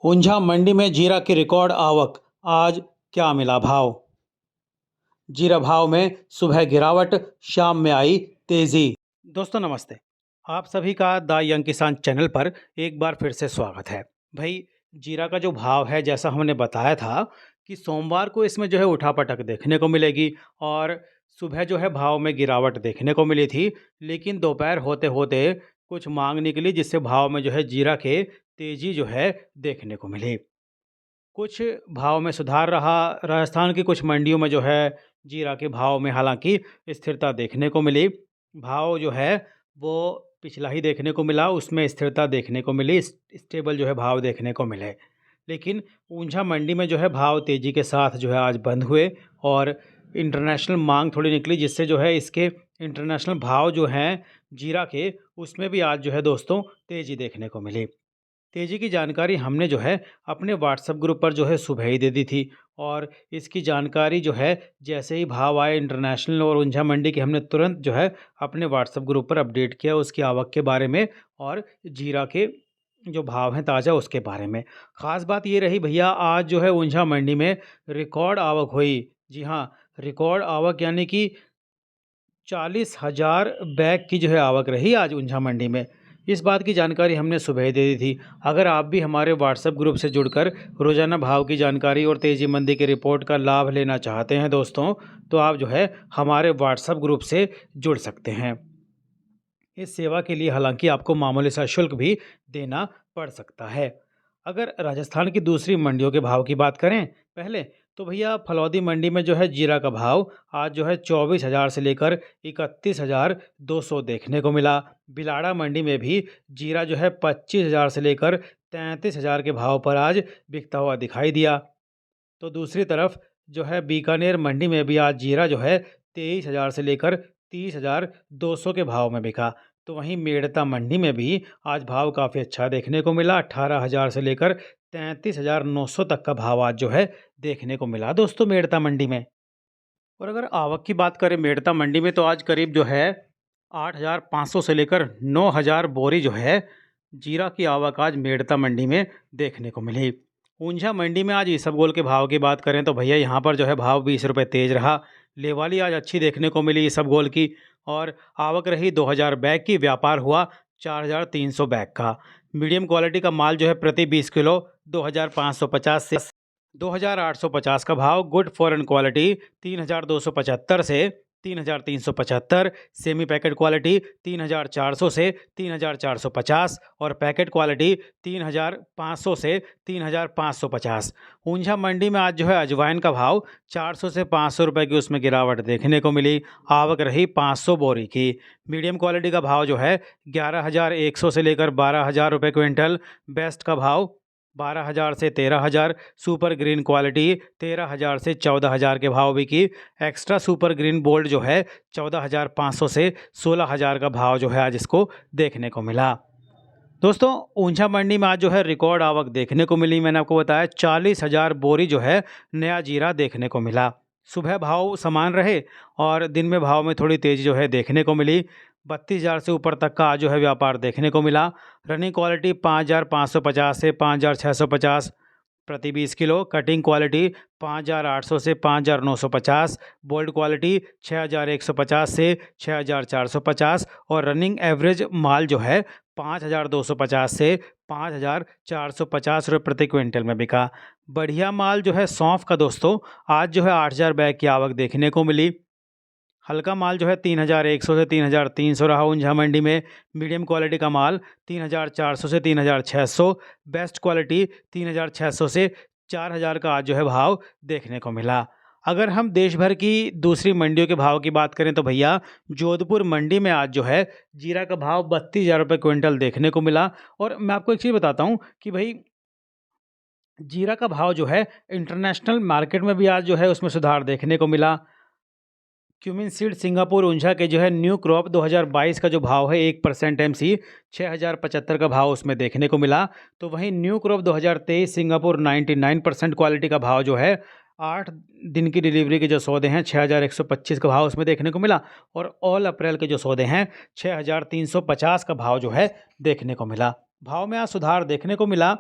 ऊंझा मंडी में जीरा की रिकॉर्ड आवक, आज क्या मिला भाव। जीरा भाव में सुबह गिरावट, शाम में आई तेजी। दोस्तों नमस्ते, आप सभी का द यंग किसान चैनल पर एक बार फिर से स्वागत है। भाई, जीरा का जो भाव है, जैसा हमने बताया था कि सोमवार को इसमें जो है उठापटक देखने को मिलेगी और सुबह जो है भाव में गिरावट देखने को मिली थी, लेकिन दोपहर होते होते कुछ मांग निकली जिससे भाव में जो है जीरा के तेजी जो है देखने को मिली। कुछ भाव में सुधार रहा। राजस्थान की कुछ मंडियों में जो है जीरा के भाव में हालांकि स्थिरता देखने को मिली। भाव जो है वो पिछला ही देखने को मिला, उसमें स्थिरता देखने को मिली, स्टेबल जो है भाव देखने को मिले। लेकिन ऊंझा मंडी में जो है भाव तेज़ी के साथ जो है आज बंद हुए और इंटरनेशनल मांग थोड़ी निकली, जिससे जो है इसके इंटरनेशनल भाव जो हैं जीरा के, उसमें भी आज जो है दोस्तों तेज़ी देखने को मिली। तेजी की जानकारी हमने जो है अपने व्हाट्सएप ग्रुप पर जो है सुबह ही दे दी थी और इसकी जानकारी जो है जैसे ही भाव आए इंटरनेशनल और ऊंझा मंडी के, हमने तुरंत जो है अपने व्हाट्सएप ग्रुप पर अपडेट किया उसकी आवक के बारे में और जीरा के जो भाव हैं ताज़ा उसके बारे में। ख़ास बात ये रही भैया, आज जो है ऊंझा मंडी में रिकॉर्ड आवक हुई। जी हाँ, रिकॉर्ड आवक यानी कि 40,000 बैग की जो है आवक रही आज ऊंझा मंडी में। इस बात की जानकारी हमने सुबह ही दे दी थी। अगर आप भी हमारे व्हाट्सएप ग्रुप से जुड़कर रोज़ाना भाव की जानकारी और तेज़ी मंदी की रिपोर्ट का लाभ लेना चाहते हैं दोस्तों, तो आप जो है हमारे व्हाट्सएप ग्रुप से जुड़ सकते हैं। इस सेवा के लिए हालांकि आपको मामूली सा शुल्क भी देना पड़ सकता है। अगर राजस्थान की दूसरी मंडियों के भाव की बात करें पहले, तो भैया फलौदी मंडी में जो है जीरा का भाव आज जो है 24,000 से लेकर 31,200 देखने को मिला। बिलाड़ा मंडी में भी जीरा जो है 25,000 से लेकर 33,000 के भाव पर आज बिकता हुआ दिखाई दिया। तो दूसरी तरफ जो है बीकानेर मंडी में भी आज जीरा जो है 23,000 से लेकर 30,200 के भाव में बिका। तो वहीं मेड़ता मंडी में भी आज भाव काफ़ी अच्छा देखने को मिला। 18,000 से लेकर 33,900 तक का भाव आज जो है देखने को मिला दोस्तों मेड़ता मंडी में। और अगर आवक की बात करें मेड़ता मंडी में, तो आज करीब जो है 8,500 से लेकर 9,000 बोरी जो है जीरा की आवक आज मेड़ता मंडी में देखने को मिली। ऊंझा मंडी में आज इसबगोल के भाव की बात करें तो भैया यहाँ पर जो है भाव 20 रुपये तेज़ रहा। लेवाली आज अच्छी देखने को मिली इसबगोल की और आवक रही 2,000 बैग की। व्यापार हुआ 4,300 बैग का। मीडियम क्वालिटी का माल जो है प्रति 20 किलो 2,550 से 2,850 का भाव। गुड फॉरेन क्वालिटी 3,275 से 3,375। सेमी पैकेट क्वालिटी 3,400 से 3,450 और पैकेट क्वालिटी 3,500 से 3,550। ऊंझा मंडी में आज जो है अजवाइन का भाव 400 से 500 रुपये की उसमें गिरावट देखने को मिली। आवक रही 500 बोरी की। मीडियम क्वालिटी का भाव जो है 11,100 से लेकर 12,000 रुपये क्विंटल। बेस्ट का भाव 12,000 से 13,000। सुपर ग्रीन क्वालिटी 13,000 से 14,000 के भाव बिकी। एक्स्ट्रा सुपर ग्रीन बोल्ड जो है 14,500 से 16,000 का भाव जो है आज इसको देखने को मिला। दोस्तों ऊंझा मंडी में आज जो है रिकॉर्ड आवक देखने को मिली। मैंने आपको बताया 40,000 बोरी जो है नया जीरा देखने को मिला। सुबह भाव समान रहे और दिन में भाव में थोड़ी तेज़ी जो है देखने को मिली। 32,000 से ऊपर तक का आज जो है व्यापार देखने को मिला। रनिंग क्वालिटी 5,550 से 5,650 प्रति 20 किलो। कटिंग क्वालिटी 5,800 से 5,950। बोल्ड क्वालिटी 6,150 से 6,450 और रनिंग एवरेज माल जो है 5,250 से 5,450 रुपये प्रति क्विंटल में बिका। बढ़िया माल जो है सौंफ का दोस्तों आज जो है 8,000 बैग की आवक देखने को मिली। हल्का माल जो है 3,100 से 3,300 रहा ऊंझा मंडी में। मीडियम क्वालिटी का माल 3,400 से 3,600। बेस्ट क्वालिटी 3,600 से 4,000 का आज जो है भाव देखने को मिला। अगर हम देश भर की दूसरी मंडियों के भाव की बात करें तो भैया जोधपुर मंडी में आज जो है जीरा का भाव 32,000 रुपये क्विंटल देखने को मिला। और मैं आपको एक चीज़ बताता हूँ कि भाई जीरा का भाव जो है इंटरनेशनल मार्केट में भी आज जो है उसमें सुधार देखने को मिला। क्यूमिन सीड सिंगापुर ऊंझा के जो है न्यू क्रॉप 2022 का जो भाव है 1% MC 6,075 का भाव उसमें देखने को मिला। तो वहीं न्यू क्रॉप 2023 सिंगापुर 99% क्वालिटी का भाव जो है 8 दिन की डिलीवरी के जो सौदे हैं 6,125 का भाव उसमें देखने को मिला। और ऑल अप्रैल के जो सौदे हैं 6,350 का भाव जो है देखने को मिला। भाव में आज सुधार देखने को मिला।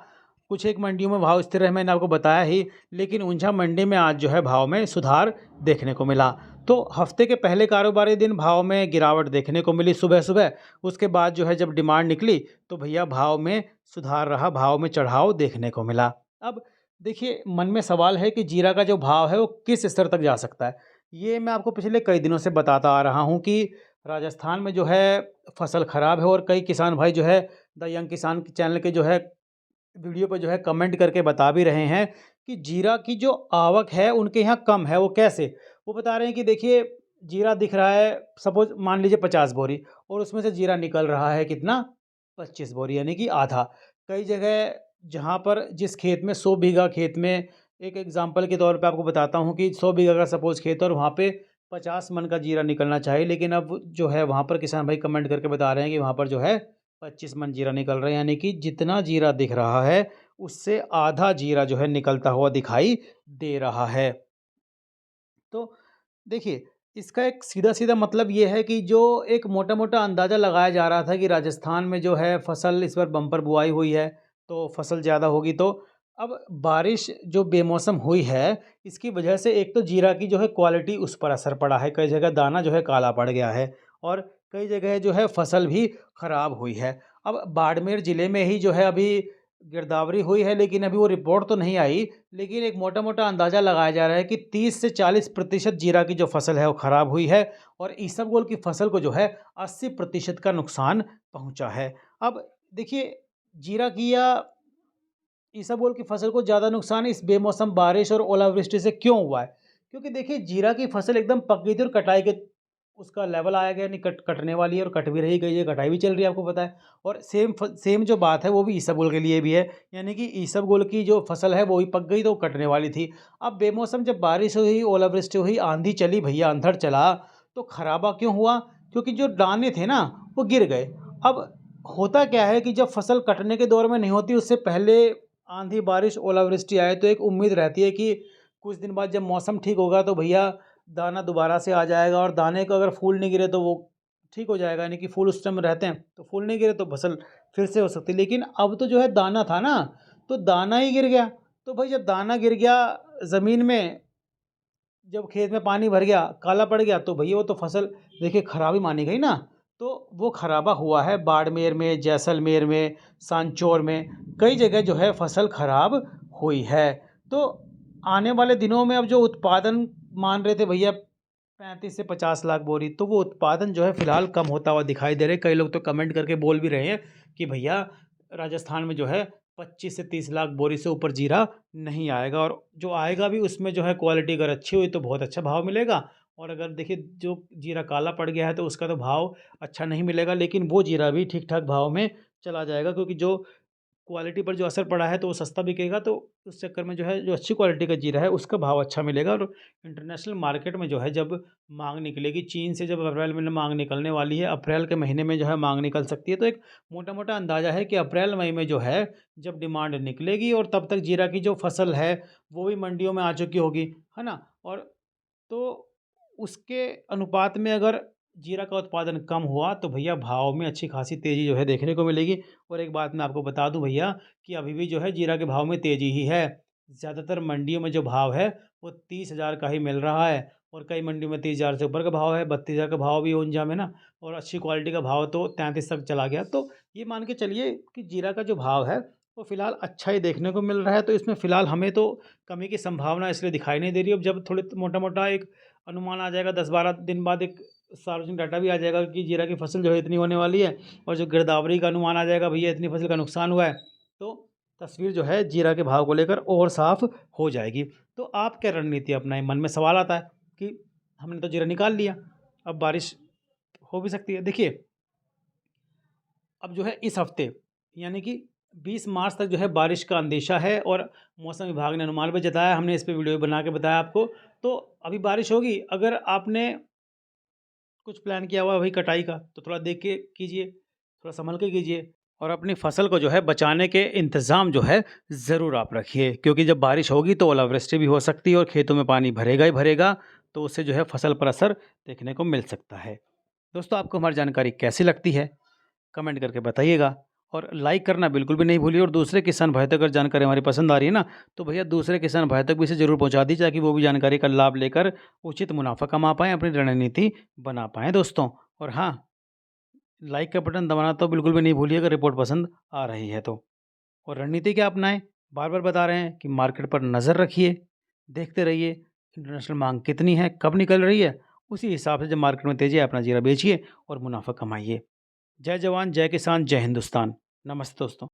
कुछ एक मंडियों में भाव स्थिर है, मैंने आपको बताया ही, लेकिन ऊंझा मंडी में आज जो है भाव में सुधार देखने को मिला। तो हफ्ते के पहले कारोबारी दिन भाव में गिरावट देखने को मिली सुबह-सुबह। उसके बाद जो है जब डिमांड निकली तो भैया भाव में सुधार रहा, भाव में चढ़ाव देखने को मिला। अब देखिए, मन में सवाल है कि जीरा का जो भाव है वो किस स्तर तक जा सकता है। ये मैं आपको पिछले कई दिनों से बताता आ रहा हूँ कि राजस्थान में जो है फसल खराब है, और कई किसान भाई जो है द यंग किसान चैनल के जो है वीडियो पे जो है कमेंट करके बता भी रहे हैं कि जीरा की जो आवक है उनके यहाँ कम है। वो कैसे? वो बता रहे हैं कि देखिए, जीरा दिख रहा है, सपोज़ मान लीजिए 50 बोरी, और उसमें से जीरा निकल रहा है कितना? 25 बोरी, यानी कि आधा। कई जगह जहाँ पर जिस खेत में 100 बीघा खेत में, एक एग्ज़ाम्पल के तौर पे आपको बताता हूँ कि 100 बीघा का सपोज़ खेत है और वहाँ पे 50 मन का जीरा निकलना चाहिए, लेकिन अब जो है वहाँ पर किसान भाई कमेंट करके बता रहे हैं कि वहाँ पर जो है 25 मन जीरा निकल रहा है, यानी कि जितना जीरा दिख रहा है उससे आधा जीरा जो है निकलता हुआ दिखाई दे रहा है। तो देखिए, इसका एक सीधा-सीधा मतलब ये है कि जो एक मोटा-मोटा अंदाज़ा लगाया जा रहा था कि राजस्थान में जो है फसल इस बार बम्पर बुआई हुई है, तो फसल ज़्यादा होगी, तो अब बारिश जो बेमौसम हुई है, इसकी वजह से एक तो जीरा की जो है क्वालिटी उस पर असर पड़ा है। कई जगह दाना जो है काला पड़ गया है, और कई जगह जो है फसल भी खराब हुई है। अब बाड़मेर ज़िले में ही जो है अभी गिरदावरी हुई है, लेकिन अभी वो रिपोर्ट तो नहीं आई, लेकिन एक मोटा-मोटा अंदाज़ा लगाया जा रहा है कि 30 से 40% जीरा की जो फसल है वो ख़राब हुई है, और इसबगोल की फसल को जो है 80% का नुकसान पहुँचा है। अब देखिए, जीरा की या इसबगोल की फसल को ज़्यादा नुकसान इस बेमौसम बारिश और ओलावृष्टि से क्यों हुआ है? क्योंकि देखिए, जीरा की फसल एकदम पक गई थी और कटाई के उसका लेवल आया गया, नहीं कटने वाली है और कट भी रही, कई जगह कटाई भी चल रही है, आपको पता है। और सेम जो बात है वो भी इसबगोल के लिए भी है, यानी कि इसबगोल की जो फसल है वो भी पक गई तो कटने वाली थी। अब बेमौसम जब बारिश हुई, ओलावृष्टि हुई, आंधी चली भैया, अंधड़ चला, तो खराबा क्यों हुआ? क्योंकि जो दाने थे ना वो गिर गए। अब होता क्या है कि जब फसल कटने के दौर में नहीं होती, उससे पहले आंधी, बारिश, ओलावृष्टि आए तो एक उम्मीद रहती है कि कुछ दिन बाद जब मौसम ठीक होगा तो भैया दाना दोबारा से आ जाएगा, और दाने को अगर फूल नहीं गिरे तो वो ठीक हो जाएगा, यानी कि फूल उस टाइम रहते हैं, तो फूल नहीं गिरे तो फसल फिर से हो सकती है। लेकिन अब तो जो है दाना था ना, तो दाना ही गिर गया। तो भाई जब दाना गिर गया ज़मीन में, जब खेत में पानी भर गया, काला पड़ गया, तो भैया वो तो फसल देखिए खराबी मानी गई ना। तो वो खराबा हुआ है बाड़मेर में, जैसलमेर में, सांचौर में, कई जगह जो है फसल खराब हुई है। तो आने वाले दिनों में अब जो उत्पादन मान रहे थे भैया 35 से 50 लाख बोरी, तो वो उत्पादन जो है फिलहाल कम होता हुआ दिखाई दे रहा है। कई लोग तो कमेंट करके बोल भी रहे हैं कि भैया राजस्थान में जो है 25 से 30 लाख बोरी से ऊपर जीरा नहीं आएगा, और जो आएगा भी उसमें जो है क्वालिटी अगर अच्छी हुई तो बहुत अच्छा भाव मिलेगा, और अगर देखिए जो जीरा काला पड़ गया है तो उसका तो भाव अच्छा नहीं मिलेगा, लेकिन वो जीरा भी ठीक-ठाक भाव में चला जाएगा, क्योंकि जो क्वालिटी पर जो असर पड़ा है तो वो सस्ता बिकेगा, तो उस चक्कर में जो है जो अच्छी क्वालिटी का जीरा है उसका भाव अच्छा मिलेगा। और इंटरनेशनल मार्केट में जो है जब मांग निकलेगी, चीन से जब अप्रैल में मांग निकलने वाली है, अप्रैल के महीने में जो है मांग निकल सकती है, तो एक मोटा-मोटा अंदाज़ा है कि अप्रैल मई में जो है जब डिमांड निकलेगी, और तब तक जीरा की जो फसल है वो भी मंडियों में आ चुकी होगी, है ना? और तो उसके अनुपात में अगर जीरा का उत्पादन कम हुआ तो भैया भाव में अच्छी खासी तेज़ी जो है देखने को मिलेगी। और एक बात मैं आपको बता दूं भैया कि अभी भी जो है जीरा के भाव में तेज़ी ही है। ज़्यादातर मंडियों में जो भाव है वो 30,000 का ही मिल रहा है, और कई मंडियों में 30,000 से ऊपर का भाव है, 32,000 का भाव भी है ऊंझा में ना, और अच्छी क्वालिटी का भाव तो 33 तक चला गया। तो ये मान के चलिए कि जीरा का जो भाव है वो फ़िलहाल अच्छा ही देखने को मिल रहा है। तो इसमें फ़िलहाल हमें तो कमी की संभावना इसलिए दिखाई नहीं दे रही। अब जब थोड़े मोटा-मोटा एक अनुमान आ जाएगा, 10-12 दिन बाद एक सार्वजनिक डाटा भी आ जाएगा कि जीरा की फसल जो है इतनी होने वाली है, और जो गिरदावरी का अनुमान आ जाएगा भैया इतनी फसल का नुकसान हुआ है, तो तस्वीर जो है जीरा के भाव को लेकर और साफ हो जाएगी। तो आप क्या रणनीति अपनाएं? मन में सवाल आता है कि हमने तो जीरा निकाल लिया, अब बारिश हो भी सकती है। देखिए, अब जो है इस हफ्ते, यानी कि 20 मार्च तक जो है बारिश का अंदेशा है, और मौसम विभाग ने अनुमान भी जताया, हमने इस पे वीडियो बना के बताया आपको। तो अभी बारिश होगी, अगर आपने कुछ प्लान किया हुआ है भाई कटाई का, तो थोड़ा देख के कीजिए, थोड़ा संभल के कीजिए, और अपनी फसल को जो है बचाने के इंतज़ाम जो है ज़रूर आप रखिए, क्योंकि जब बारिश होगी तो ओलावृष्टि भी हो सकती है और खेतों में पानी भरेगा ही भरेगा, तो उससे जो है फसल पर असर देखने को मिल सकता है। दोस्तों, आपको हमारी जानकारी कैसी लगती है? कमेंट करके बताइएगा, और लाइक करना बिल्कुल भी नहीं भूलिए और दूसरे किसान भाई तक अगर जानकारी हमारी पसंद आ रही है ना, तो भैया दूसरे किसान भाई तक भी इसे ज़रूर पहुँचा दीजिए ताकि वो भी जानकारी का लाभ लेकर उचित मुनाफ़ा कमा पाएँ, अपनी रणनीति बना पाएँ दोस्तों। और हाँ, लाइक का बटन दबाना तो बिल्कुल भी नहीं भूलिए अगर रिपोर्ट पसंद आ रही है तो। और रणनीति क्या अपनाएँ? बार-बार बता रहे हैं कि मार्केट पर नज़र रखिए, देखते रहिए इंटरनेशनल माँग कितनी है, कब निकल रही है, उसी हिसाब से जब मार्केट में तेज़ी आए अपना जीरा बेचिए और मुनाफ़ा कमाइए। जय जवान, जय किसान, जय हिंदुस्तान। नमस्ते दोस्तों।